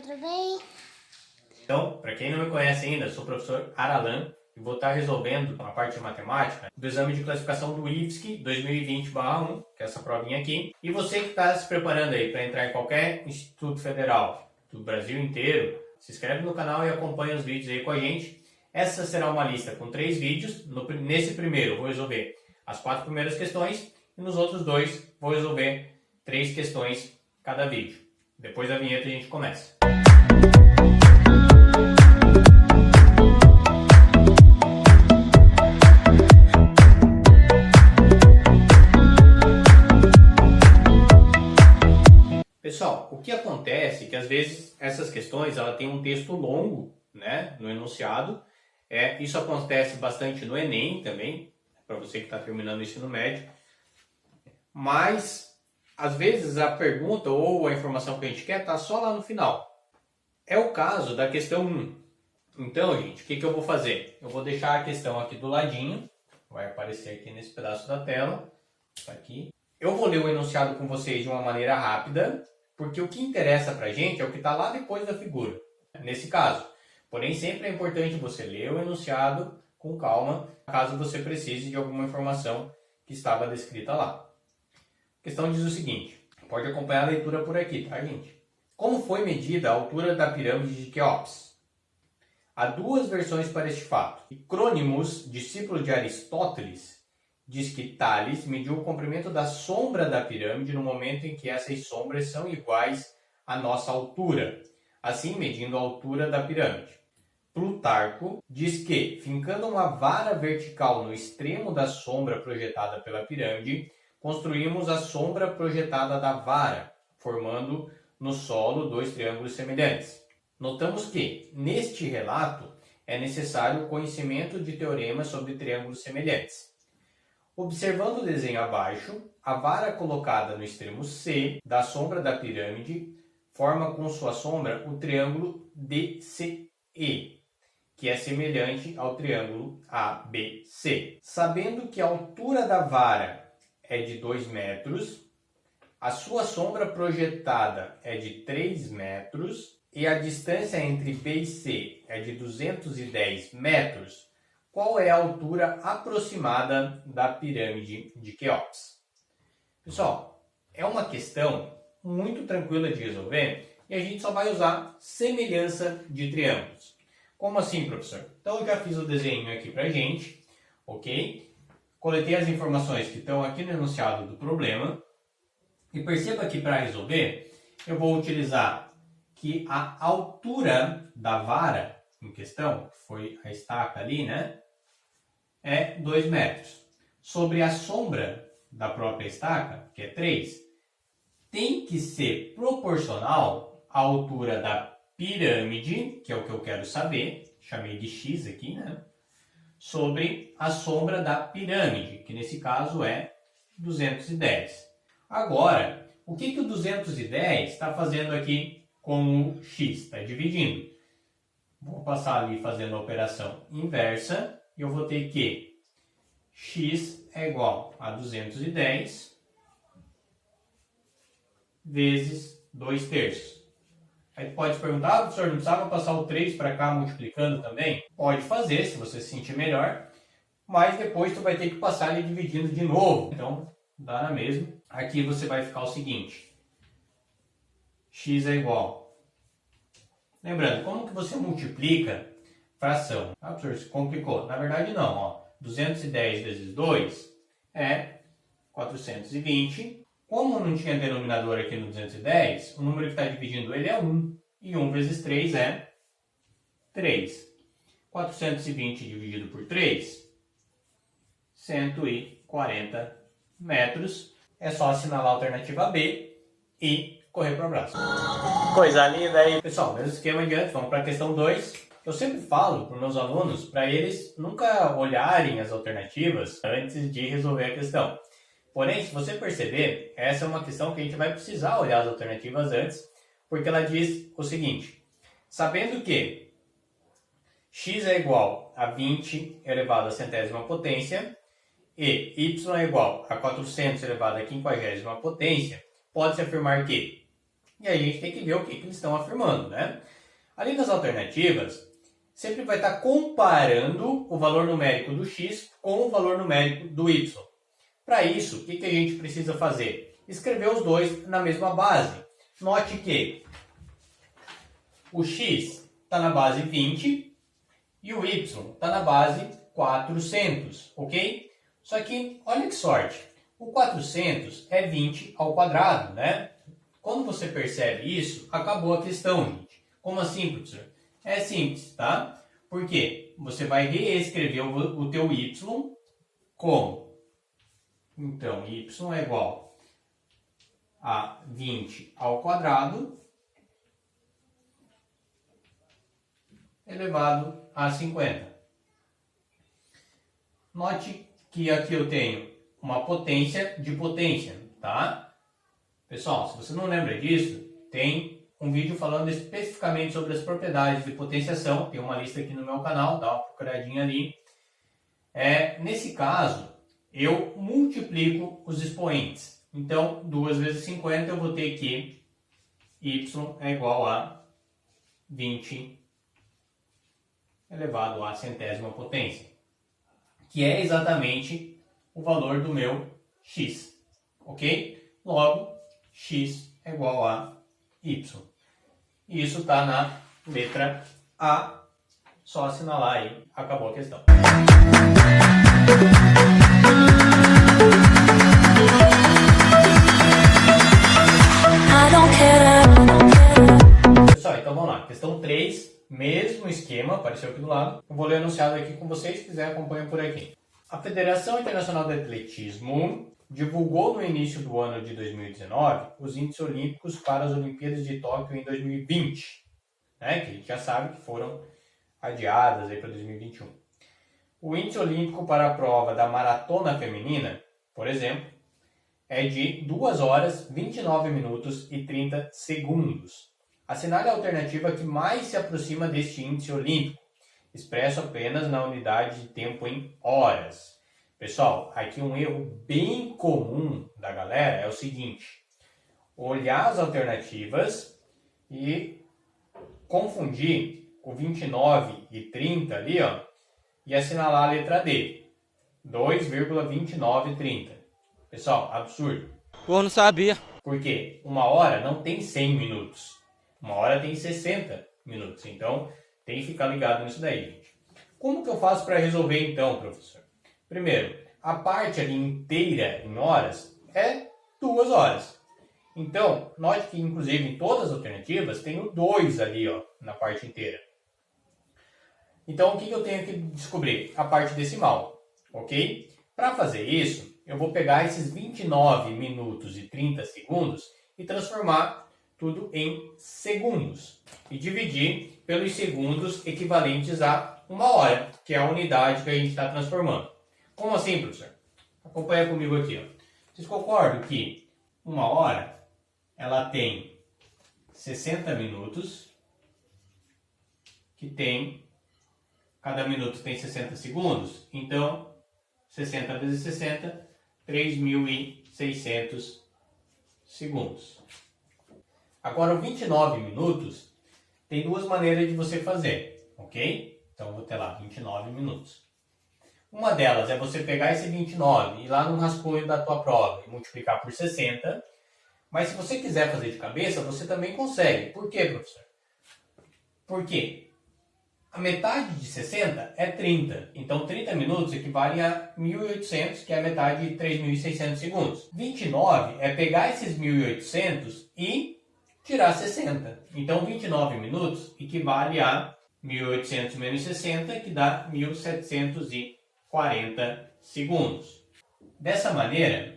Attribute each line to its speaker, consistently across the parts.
Speaker 1: tudo bem?
Speaker 2: Então, para quem não me conhece ainda, eu sou o professor Aralan e vou estar resolvendo a parte de matemática do exame de classificação do IFSC 2020/1, que é essa provinha aqui. E você que está se preparando aí para entrar em qualquer instituto federal do Brasil inteiro, se inscreve no canal e acompanha os vídeos aí com a gente. Essa será uma lista com 3 vídeos. Nesse primeiro eu vou resolver as 4 primeiras questões e nos outros 2 vou resolver 3 questões cada vídeo. Depois da vinheta a gente começa. Pessoal, o que acontece é que às vezes essas questões ela tem um texto longo, né, no enunciado. Isso acontece bastante no Enem também, para você que está terminando o ensino médio. Mas às vezes a pergunta ou a informação que a gente quer está só lá no final. É o caso da questão 1. Então, gente, o que eu vou fazer? Eu vou deixar a questão aqui do ladinho. Vai aparecer aqui nesse pedaço da tela. Tá aqui. Eu vou ler o enunciado com vocês de uma maneira rápida, porque o que interessa pra gente é o que está lá depois da figura, nesse caso. Porém, sempre é importante você ler o enunciado com calma, caso você precise de alguma informação que estava descrita lá. A questão diz o seguinte, pode acompanhar a leitura por aqui, tá, gente? Como foi medida a altura da pirâmide de Quéops? Há 2 versões para este fato. Crônimos, discípulo de Aristóteles, diz que Tales mediu o comprimento da sombra da pirâmide no momento em que essas sombras são iguais à nossa altura, assim medindo a altura da pirâmide. Plutarco diz que, fincando uma vara vertical no extremo da sombra projetada pela pirâmide, construímos a sombra projetada da vara, formando no solo 2 triângulos semelhantes. Notamos que, neste relato, é necessário o conhecimento de teoremas sobre triângulos semelhantes. Observando o desenho abaixo, a vara colocada no extremo C da sombra da pirâmide forma com sua sombra o triângulo DCE, que é semelhante ao triângulo ABC. Sabendo que a altura da vara é de 2 metros, a sua sombra projetada é de 3 metros e a distância entre B e C é de 210 metros, qual é a altura aproximada da pirâmide de Quéops? Pessoal, é uma questão muito tranquila de resolver e a gente só vai usar semelhança de triângulos. Como assim, professor? Então eu já fiz o desenho aqui pra gente, ok? Coletei as informações que estão aqui no enunciado do problema e perceba que para resolver eu vou utilizar que a altura da vara em questão, que foi a estaca ali, né? É 2 metros. Sobre a sombra da própria estaca, que é 3, tem que ser proporcional à altura da pirâmide, que é o que eu quero saber, chamei de x aqui, né? Sobre a sombra da pirâmide, que nesse caso é 210. Agora, o que o 210 está fazendo aqui com o x? Está dividindo. Vou passar ali fazendo a operação inversa. E eu vou ter que x é igual a 210 vezes 2 terços. Aí tu pode perguntar, professor, não precisava passar o 3 para cá multiplicando também? Pode fazer, se você se sentir melhor, mas depois tu vai ter que passar ele dividindo de novo. Então, dá na mesma. Aqui você vai ficar o seguinte, x é igual. Lembrando, como que você multiplica fração? Ah, professor, se complicou. Na verdade não, ó. 210 vezes 2 é 420. Como não tinha denominador aqui no 210, o número que está dividindo ele é 1. E 1 vezes 3 é 3. 420 dividido por 3, 140 metros. É só assinalar a alternativa B e correr para o abraço. Coisa linda aí. Pessoal, mesmo esquema de antes, vamos para a questão 2. Eu sempre falo para os meus alunos para eles nunca olharem as alternativas antes de resolver a questão. Porém, se você perceber, essa é uma questão que a gente vai precisar olhar as alternativas antes, porque ela diz o seguinte, sabendo que x é igual a 20 elevado à centésima potência e y é igual a 400 elevado à quinquagésima potência, pode-se afirmar que E aí a gente tem que ver o que eles estão afirmando, né? Ali nas alternativas, sempre vai estar comparando o valor numérico do x com o valor numérico do y. Para isso, o que a gente precisa fazer? Escrever os dois na mesma base. Note que o x está na base 20 e o y está na base 400, ok? Só que, olha que sorte, o 400 é 20 ao quadrado, né? Quando você percebe isso, acabou a questão, gente. Como assim, professor? É simples, tá? Porque você vai reescrever o teu y como? Então, y é igual a 20 ao quadrado elevado a 50. Note que aqui eu tenho uma potência de potência, tá? Pessoal, se você não lembra disso, tem um vídeo falando especificamente sobre as propriedades de potenciação. Tem uma lista aqui no meu canal, dá uma procuradinha ali. Nesse caso, eu multiplico os expoentes. Então, 2 vezes 50, eu vou ter que y é igual a 20 elevado à centésima potência, que é exatamente o valor do meu x, ok? Logo, x é igual a y. E isso está na letra A, só assinalar aí, acabou a questão. Pessoal, então vamos lá. Questão 3, mesmo esquema, apareceu aqui do lado. Eu vou ler o enunciado aqui com vocês, se quiser acompanha por aqui. A Federação Internacional de Atletismo divulgou no início do ano de 2019 os índices olímpicos para as Olimpíadas de Tóquio em 2020, né, que a gente já sabe que foram adiadas para 2021. O índice olímpico para a prova da maratona feminina, por exemplo, é de 2 horas, 29 minutos e 30 segundos. Assinale a alternativa que mais se aproxima deste índice olímpico, expresso apenas na unidade de tempo em horas. Pessoal, aqui um erro bem comum da galera é o seguinte: olhar as alternativas e confundir o 29 e 30 ali, ó, e assinalar a letra D, 2,2930. Pessoal, absurdo.
Speaker 1: Eu não sabia.
Speaker 2: Porque 1 hora não tem 100 minutos. 1 hora tem 60 minutos. Então, tem que ficar ligado nisso daí, gente. Como que eu faço para resolver então, professor? Primeiro, a parte ali inteira em horas é 2 horas. Então, note que inclusive em todas as alternativas tem o 2 ali, ó, na parte inteira. Então, o que eu tenho que descobrir? A parte decimal, ok? Para fazer isso, eu vou pegar esses 29 minutos e 30 segundos e transformar tudo em segundos. E dividir pelos segundos equivalentes a 1 hora, que é a unidade que a gente está transformando. Como assim, professor? Acompanha comigo aqui, ó. Vocês concordam que 1 hora ela tem 60 minutos, que tem... Cada minuto tem 60 segundos, então 60 vezes 60, 3.600 segundos. Agora, o 29 minutos tem 2 maneiras de você fazer, ok? Então, eu vou ter lá 29 minutos. Uma delas é você pegar esse 29 e ir lá no rascunho da tua prova e multiplicar por 60. Mas se você quiser fazer de cabeça, você também consegue. Por quê, professor? Porque a metade de 60 é 30. Então, 30 minutos equivalem a 1.800, que é a metade de 3.600 segundos. 29 é pegar esses 1.800 e tirar 60. Então, 29 minutos equivale a 1.800 menos 60, que dá 1.740 segundos. Dessa maneira,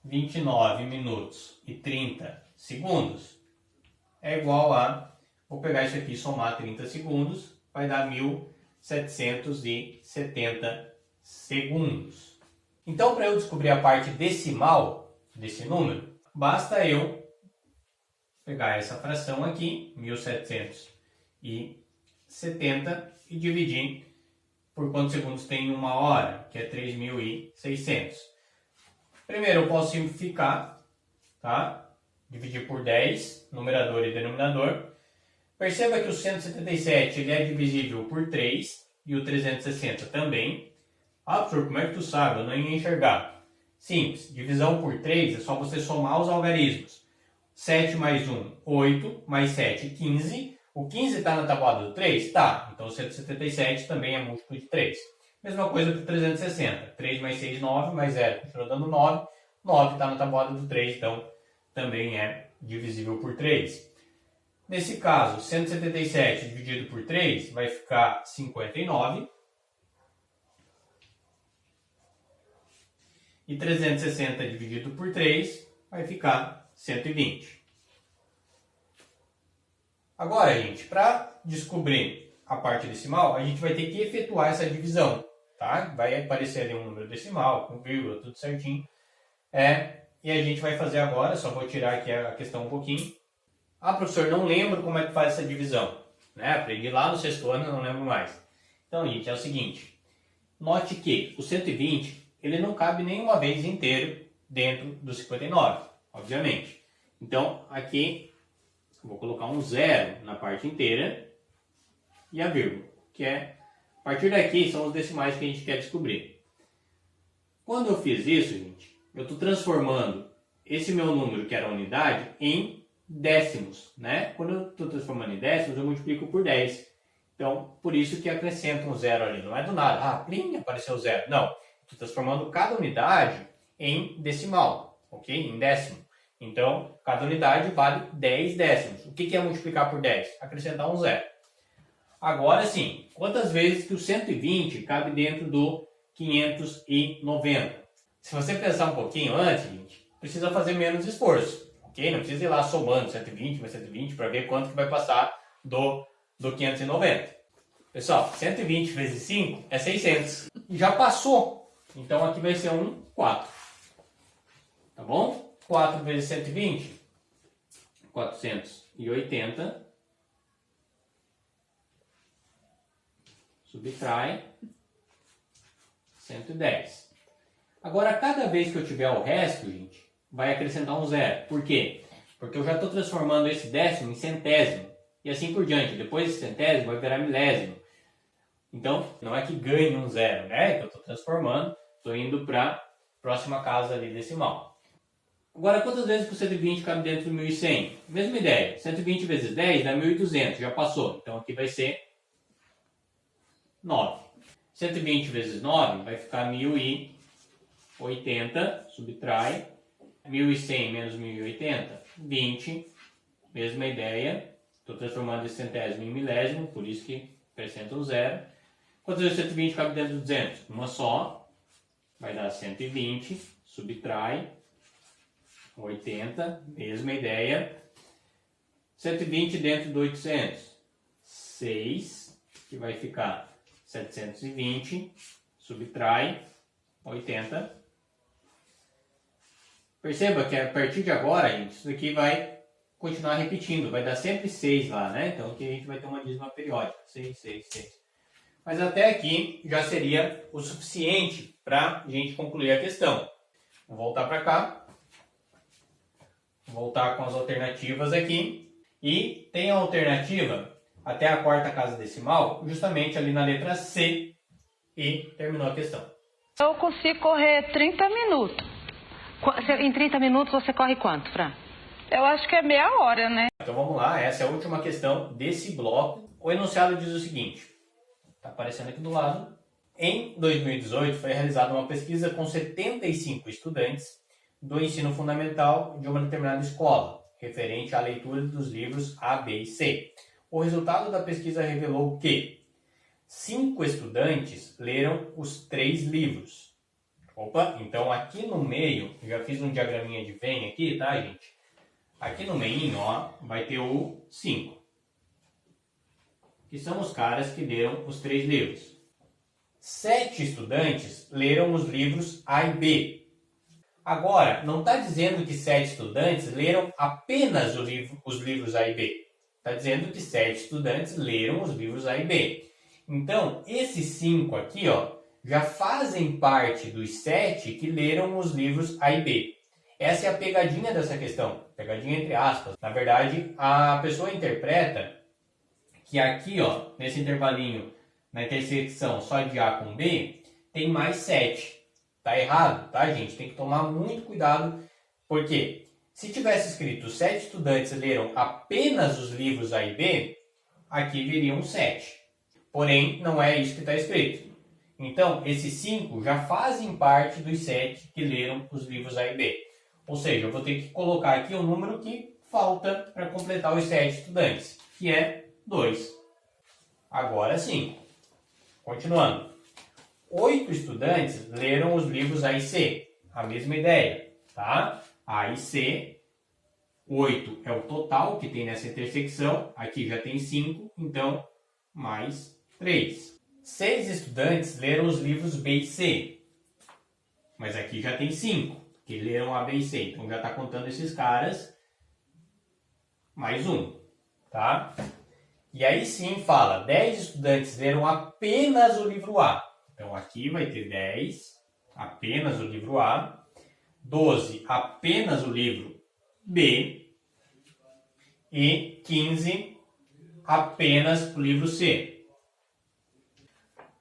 Speaker 2: 29 minutos e 30 segundos é igual a... Vou pegar isso aqui e somar 30 segundos. Vai dar 1.770 segundos. Então, para eu descobrir a parte decimal desse número, basta eu pegar essa fração aqui, 1.770, e dividir por quantos segundos tem 1 hora, que é 3.600. Primeiro, eu posso simplificar, tá? dividir por 10, numerador e denominador. Perceba que o 177 ele é divisível por 3 e o 360 também. Ah, professor, como é que tu sabe? Eu não ia enxergar. Simples, divisão por 3 é só você somar os algarismos. 7 mais 1, 8, mais 7, 15. O 15 está na tabuada do 3? Tá. Então o 177 também é múltiplo de 3. Mesma coisa para o 360. 3 mais 6, 9, mais 0 continua dando 9. 9 está na tabuada do 3, então também é divisível por 3. Nesse caso, 177 dividido por 3 vai ficar 59. E 360 dividido por 3 vai ficar 120. Agora, gente, para descobrir a parte decimal, a gente vai ter que efetuar essa divisão. Tá? Vai aparecer ali um número decimal, com vírgula, tudo certinho. E a gente vai fazer agora, só vou tirar aqui a questão um pouquinho. Ah, professor, não lembro como é que faz essa divisão. Né? Aprendi lá no sexto ano, não lembro mais. Então, gente, é o seguinte. Note que o 120, ele não cabe nenhuma vez inteiro dentro do 59, obviamente. Então, aqui, eu vou colocar um 0 na parte inteira e a vírgula, que é, a partir daqui, são os decimais que a gente quer descobrir. Quando eu fiz isso, gente, eu estou transformando esse meu número, que era a unidade, em décimos, né? Quando eu estou transformando em décimos, eu multiplico por 10. Então, por isso que acrescento um 0 ali. Não é do nada. Ah, plim, apareceu 0. Não. Estou transformando cada unidade em decimal, ok? Em décimo. Então, cada unidade vale 10 décimos. O que é multiplicar por 10? Acrescentar um 0. Agora sim, quantas vezes que o 120 cabe dentro do 590? Se você pensar um pouquinho antes, gente, precisa fazer menos esforço. Ok? Não precisa ir lá somando 120 mais 120 para ver quanto que vai passar do 590. Pessoal, 120 vezes 5 é 600. Já passou. Então aqui vai ser um 4. Tá bom? 4 vezes 120, 480. Subtrai 110. Agora, cada vez que eu tiver o resto, gente, vai acrescentar um 0. Por quê? Porque eu já estou transformando esse décimo em centésimo. E assim por diante. Depois esse centésimo vai virar milésimo. Então, não é que ganhe um 0, né? É que eu estou transformando. Estou indo para a próxima casa ali decimal. Agora, quantas vezes que o 120 cabe dentro do 1100? Mesma ideia. 120 vezes 10 dá 1200. Já passou. Então, aqui vai ser 9. 120 vezes 9 vai ficar 1080. Subtrai. 1.100 menos 1.080, 20. Mesma ideia. Estou transformando esse centésimo em milésimo, por isso que acrescenta um 0. Quantas vezes 120 cabe dentro do 200? Uma só. Vai dar 120. Subtrai. 80. Mesma ideia. 120 dentro do 800. 6. Que vai ficar 720. Subtrai. 80. Perceba que a partir de agora, gente, isso aqui vai continuar repetindo. Vai dar sempre 6 lá, né? Então aqui a gente vai ter uma dízima periódica. 6, 6, 6. Mas até aqui já seria o suficiente para a gente concluir a questão. Vou voltar para cá. Vou voltar com as alternativas aqui. E tem a alternativa até a quarta casa decimal, justamente ali na letra C. E terminou a questão.
Speaker 1: Eu consigo correr 30 minutos. Em 30 minutos você corre quanto, Fran? Eu acho que é meia hora, né?
Speaker 2: Então vamos lá, essa é a última questão desse bloco. O enunciado diz o seguinte, está aparecendo aqui do lado. Em 2018 foi realizada uma pesquisa com 75 estudantes do ensino fundamental de uma determinada escola, referente à leitura dos livros A, B e C. O resultado da pesquisa revelou que 5 estudantes leram os 3 livros. Opa, então aqui no meio, já fiz um diagraminha de Venn aqui, tá, gente? Aqui no meio, ó, vai ter o 5. Que são os caras que leram os 3 livros. 7 estudantes leram os livros A e B. Agora, não está dizendo que 7 estudantes leram apenas os livros A e B. Está dizendo que 7 estudantes leram os livros A e B. Então, esses 5 aqui, ó, já fazem parte dos 7 que leram os livros A e B. Essa é a pegadinha dessa questão. pegadinha entre aspas. Na verdade, a pessoa interpreta que aqui, ó, nesse intervalinho, na intersecção só de A com B, tem mais 7. Tá errado, tá, gente? Tem que tomar muito cuidado, porque se tivesse escrito 7 estudantes leram apenas os livros A e B, aqui viriam 7. Porém, não é isso que está escrito. Então, esses 5 já fazem parte dos 7 que leram os livros A e B. Ou seja, eu vou ter que colocar aqui o número que falta para completar os 7 estudantes, que é 2. Agora sim. Continuando. 8 estudantes leram os livros A e C. A mesma ideia, tá? A e C. 8 é o total que tem nessa intersecção. Aqui já tem 5, então mais 3. 6 estudantes leram os livros B e C. Mas aqui já tem 5 que leram A, B e C. Então já está contando esses caras. Mais 1, tá? E aí sim fala, 10 estudantes leram apenas o livro A. Então aqui vai ter 10, apenas o livro A. 12, apenas o livro B. E 15, apenas o livro C.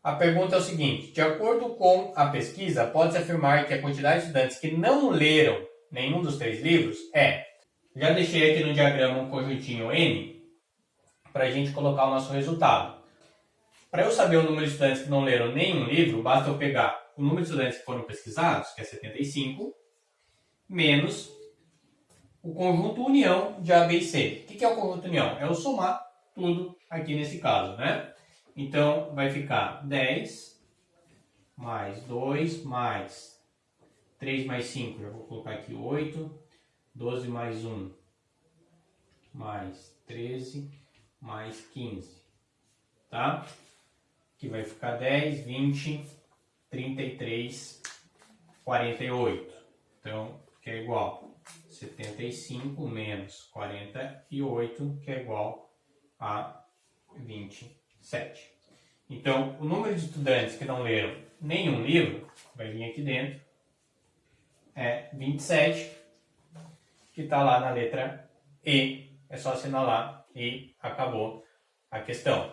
Speaker 2: A pergunta é o seguinte, de acordo com a pesquisa, pode-se afirmar que a quantidade de estudantes que não leram nenhum dos 3 livros é... Já deixei aqui no diagrama um conjuntinho N, para a gente colocar o nosso resultado. Para eu saber o número de estudantes que não leram nenhum livro, basta eu pegar o número de estudantes que foram pesquisados, que é 75, menos o conjunto união de A, B e C. O que é o conjunto união? É eu somar tudo aqui nesse caso, né? Então, vai ficar 10 mais 2 mais 3 mais 5, já vou colocar aqui 8, 12 mais 1 mais 13 mais 15, tá? Que vai ficar 10, 20, 33, 48. Então, que é igual a 75 menos 48, que é igual a 27. Então, o número de estudantes que não leram nenhum livro, vai vir aqui dentro, é 27, que está lá na letra E. É só assinalar e acabou a questão.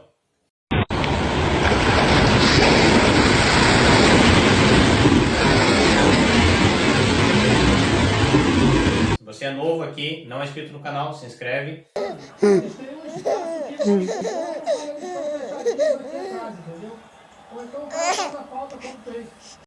Speaker 2: Se você é novo aqui, não é inscrito no canal, se inscreve. Ou então o cara faz a falta como fez.